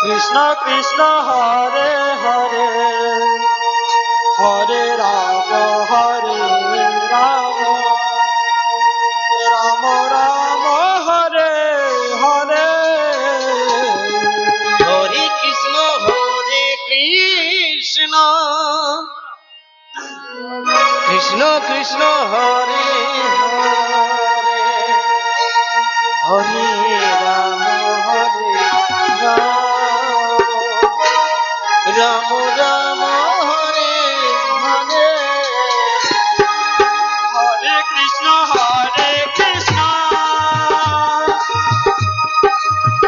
Krishna Krishna Hare Hare Hare Ram Ram Ram Hare Hare Hare Krishna Krishna Krishna Hare Hare Hare Ram Ram Ram Hare Hare Hare Krishna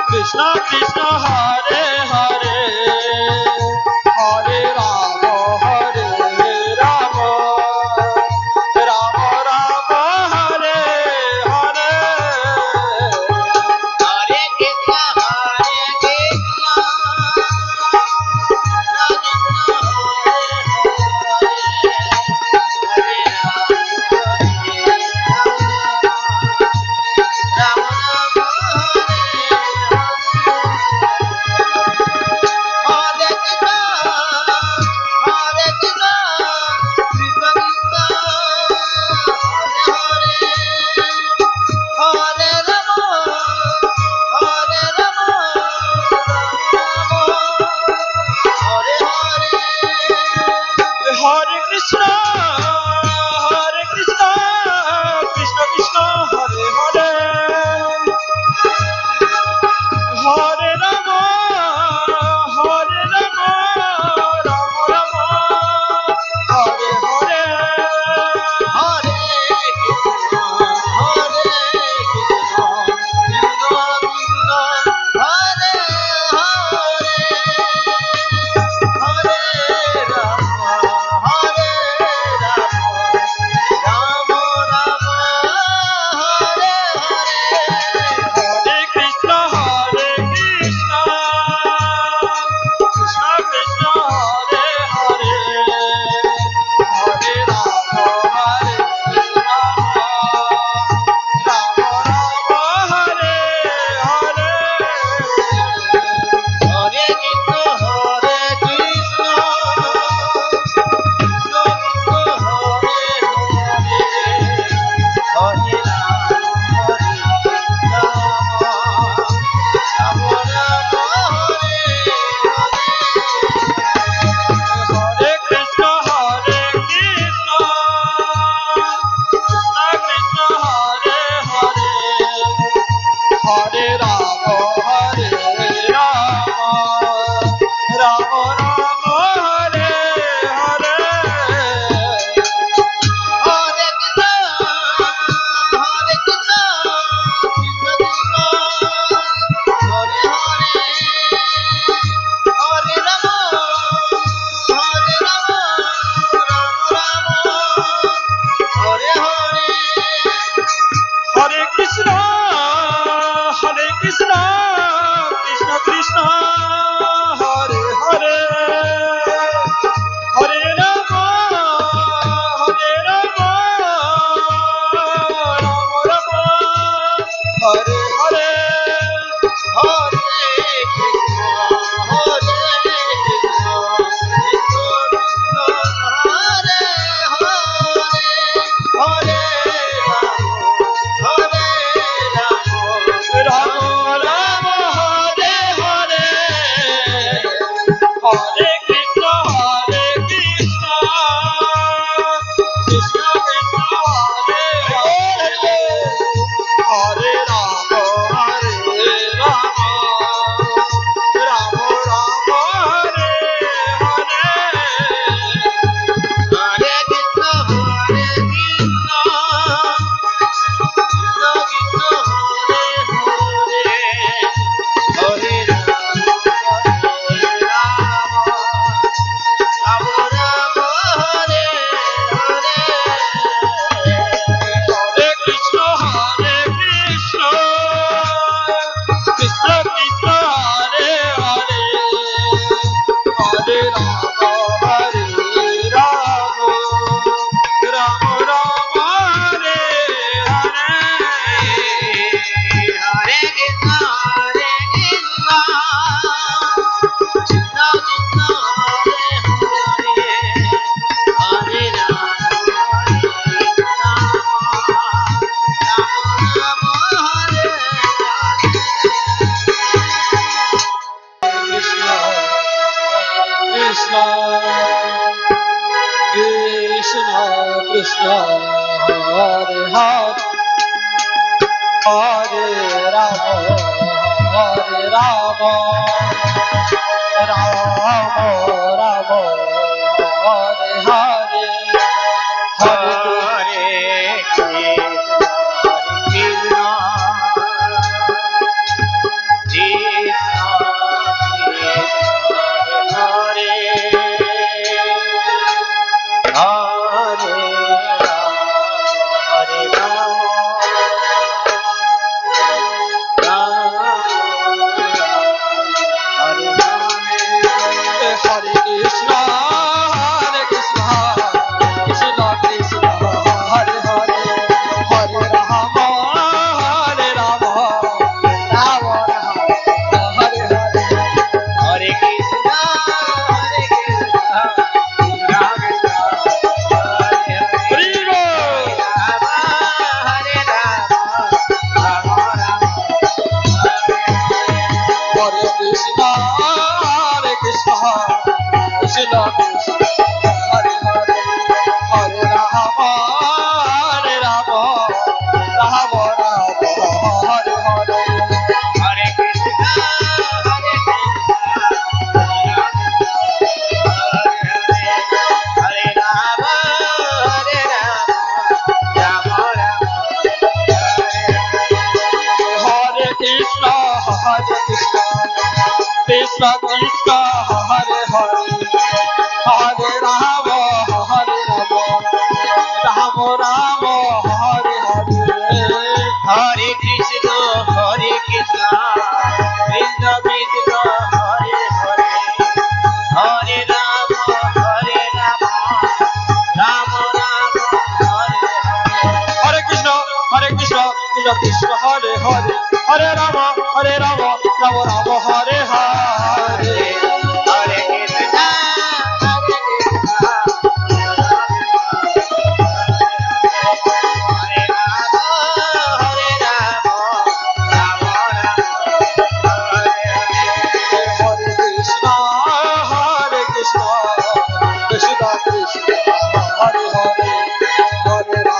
Krishna Krishna Hare Hare Hare Ram Ram Ram Hare Hare Hare Krishna Hare Krishna Krishna Krishna Hare Hare Hare Ram Ram Ram Hare Hare Hare Krishna Hare Krishna Krishna Krishna Hare Hare Hare Ram Ram Ram Hare Hare Hare Krishna Krishna Krishna Hare Hare Hare Ram Ram Hare Hare Hare Krishna Krishna Krishna Hare Hare Hare Ram Ram Ram Hare Hare Krishna Krishna Krishna Hare Hare Hare Ram Ram Hare Hare Hare Krishna Krishna Krishna Hare Hare Hare Ram Ram Hare Hare Hare Krishna Krishna Krishna Hare Hare Hare Ram Ram Hare Hare Hare Krishna Krishna Krishna Hare Hare Hare Ram Ram Hare Hare Hare Krishna Krishna Krishna Hare Hare Hare Ram Ram Hare Hare Hare Krishna Krishna Krishna Hare Hare Hare Ram Krishna, Krishna Krishna, Hare Hare, Hare Rama, Hare Rama, Rama Rama, Hare Hare, Hare Hare Krishna, Hare Krishna, Krishna Krishna, Hare Hare, Hare Rama, Hare Rama, Rama Rama, Hare Hare. Hare Krishna, Hare Krishna, Krishna Krishna, Hare Hare, Hare Rama. Hare Rama, Rama Rama, Hare Krishna, Hare Krishna, Krishna Krishna, Hare Hare, Hare Rama, Hare Rama, Rama Rama, Hare Hare. Hare Krishna, Hare Krishna, Hare Rama, Hare Rama, Rama Rama, Hare Krishna, Hare Krishna, Krishna Krishna, Hare Hare, Hare Rama, Hare Rama, Rama Rama, Hare Hare. Hare Krishna, Hare Krishna, Krishna Krishna, Hare Hare, Hare Rama, Hare Rama, Rama Rama, Hare Hare. Hare Krishna, Krishna Krishna, Hare Hare, Hare Rama, Rama Rama, Hare Hare. Hare Krishna, Hare Krishna, Hare Rama, Hare Rama, Rama Rama, Hare Hare. Hare Krishna, Krishna Krishna, Hare Hare, Hare Rama, Rama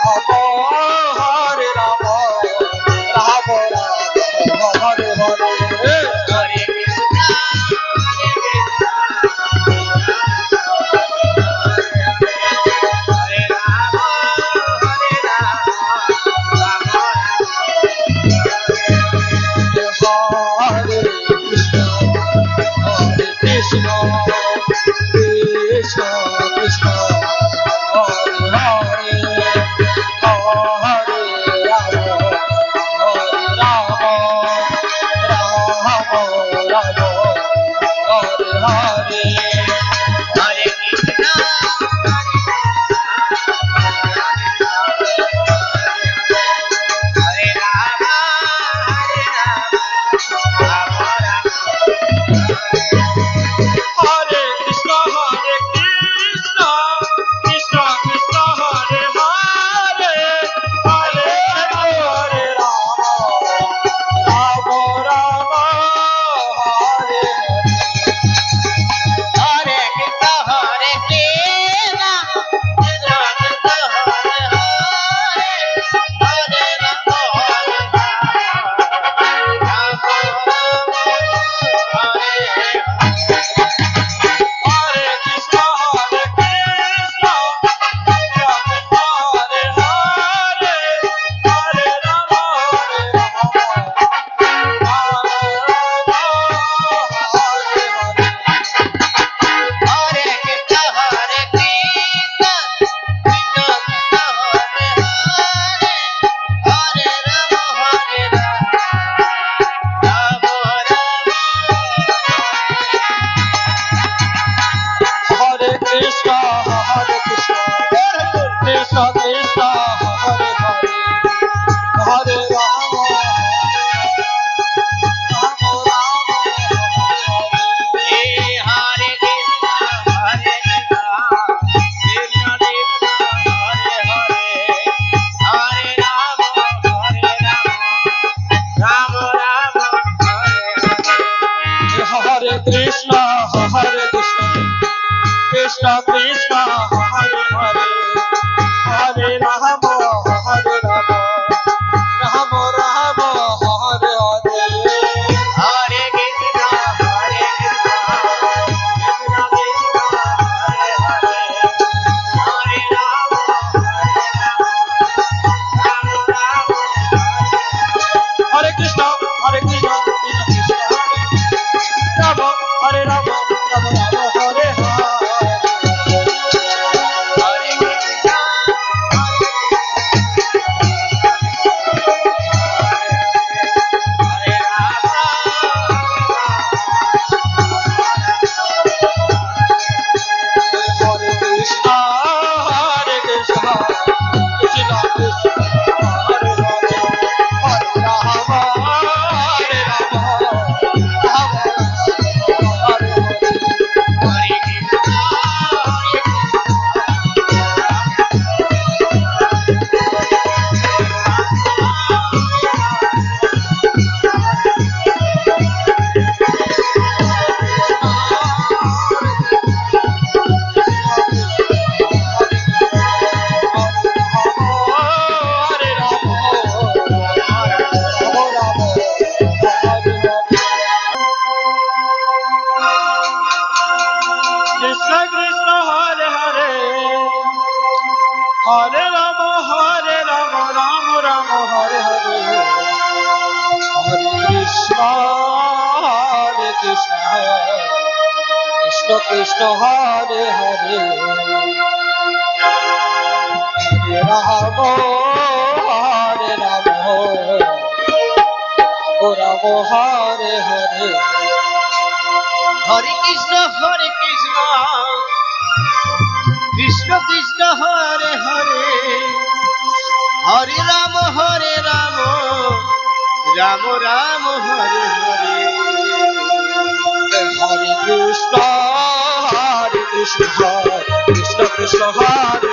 Rama, Hare Hare. Hare Krishna, Hare Krishna, Hare Rama, Hare Rama, Rama Hare Krishna, Krishna Krishna, Hare Hare, Hare Rama, Rama Rama, Hare Hare. Hare Krishna, Hare Rama, Hare Rama, Rama Rama, Hare Krishna, Krishna Krishna, Hare Hare, Hare Rama, Rama Rama, Hare Hare. Hare Krishna, Hare Krishna, Krishna Krishna, Hare Hare, Hare Rama, Hare Rama, Rama Rama, Hare Hare. Hare Krishna, Krishna Krishna, Hare Hare, Hare Rama, Hare Krishna, Hare Krishna, Krishna Krishna, Hare Hare, Hare Rama, Hare Rama, Rama Rama, Hare Krishna, Krishna Krishna, Hare Hare, Hare Rama, Hare Krishna, Hare Krishna, Krishna Krishna, Hare Hare, Hare Rama, Hare Rama, Rama Rama, Hare Hare. Hare Krishna, Krishna Krishna Krishna Hare Hare Hare Ram Hare Ram Ram Ram Hare Hare Hare Krishna, Hare Krishna, Krishna Krishna, Hare Hare, Hare Rama, Rama Rama, Hare Krishna Krishna Krishna Ram Hare Ram Ram Ram Hare Hare Hare Krishna, Hare Hare Krishna Krishna Krishna Hare Hare Hare Ram Hare Ram Ram Hare Hare Hare Krishna, Hare Ram Ram Hare Krishna Krishna Hare Hare Hare Ram Ram Ram Hare Hare Hare Krishna Krishna Krishna Krishna Hare Hare Hare Ram Ram Ram Hare Hare Hare Krishna, Hare Krishna, Krishna Krishna, Hare Hare, Hare Rama, Rama Rama, Hare Hare. Hare Krishna Krishna Krishna Krishna Hare